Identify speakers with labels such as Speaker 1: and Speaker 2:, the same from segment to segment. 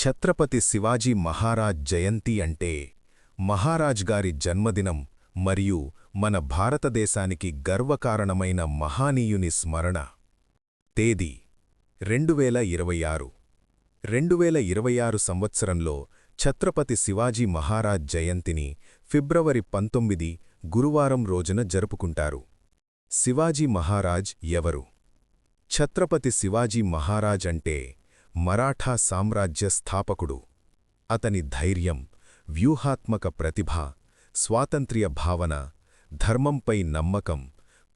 Speaker 1: ఛత్రపతి శివాజీ మహారాజ్ జయంతి అంటే మహారాజ్ గారి జన్మదినం మరియు మన భారతదేశానికి గర్వకారణమైన మహానీయుని స్మరణ. తేదీ 2026. 2026 సంవత్సరంలో ఛత్రపతి శివాజీ మహారాజ్ జయంతిని ఫిబ్రవరి 19 గురువారం రోజున జరుపుకుంటారు. శివాజీ మహారాజ్ ఎవరు? ఛత్రపతి శివాజీ మహారాజ్ అంటే మరాఠా సామ్రాజ్య స్థాపకుడు. అతని ధైర్యం, వ్యూహాత్మక ప్రతిభ, స్వాతంత్ర్య భావన, ధర్మంపై నమ్మకం,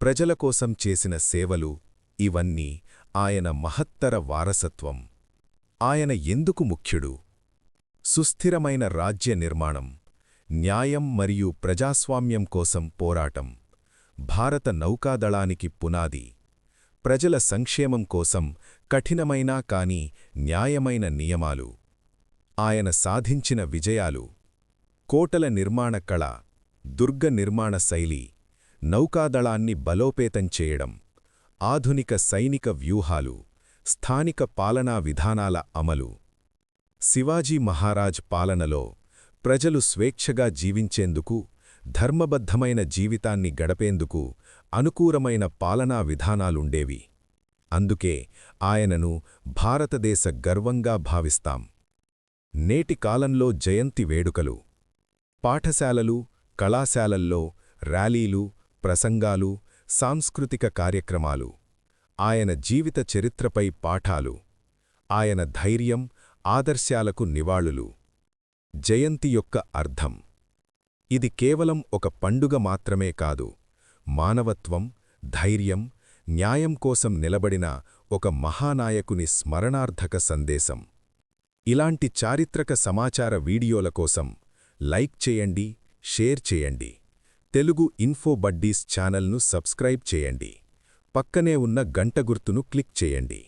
Speaker 1: ప్రజల కోసం చేసిన సేవలు ఇవన్నీ ఆయన మహత్తర వారసత్వం. ఆయన ఎందుకు ముఖ్యుడు? సుస్థిరమైన రాజ్య నిర్మాణం, న్యాయం మరియు ప్రజాస్వామ్యం కోసం పోరాటం, భారత నౌకాదళానికి పునాది, ప్రజల సంక్షేమం కోసం కఠినమైన కాని న్యాయమైన నియమాలు. ఆయన సాధించిన విజయాలు: కోటల నిర్మాణ కళ, దుర్గ నిర్మాణ శైలి, నౌకాదళాన్ని బలోపేతం చేయడం, ఆధునిక సైనిక వ్యూహాలు, స్థానిక పాలనా విధానాల అమలు. శివాజీ మహారాజ్ పాలనలో ప్రజలు స్వేచ్ఛగా జీవించేందుకు, ధర్మబద్ధమైన జీవితాన్ని గడపేందుకు అనుకూలమైన పాలనా విధానాలుండేవి. అందుకే ఆయనను భారతదేశ గర్వంగా భావిస్తాం. నేటి కాలంలో జయంతి వేడుకలు: పాఠశాలలు, కళాశాలల్లో ర్యాలీలు, ప్రసంగాలు, సాంస్కృతిక కార్యక్రమాలు. ఆయన జీవిత చరిత్రపై పాఠాలు, ఆయన ధైర్యం, ఆదర్శాలకు నివాళులు. జయంతి యొక్క అర్థం: ఇది కేవలం ఒక పండుగ మాత్రమే కాదు, మానవత్వం, ధైర్యం, న్యాయం కోసం నిలబడిన ఒక మహానాయకుని స్మరణార్థక సందేశం. ఇలాంటి చారిత్రక సమాచార వీడియోల కోసం లైక్ చేయండి, షేర్ చేయండి. తెలుగు ఇన్ఫో బడ్డీస్ ఛానల్ను సబ్స్క్రైబ్ చేయండి. పక్కనే ఉన్న గంట గుర్తును క్లిక్ చేయండి.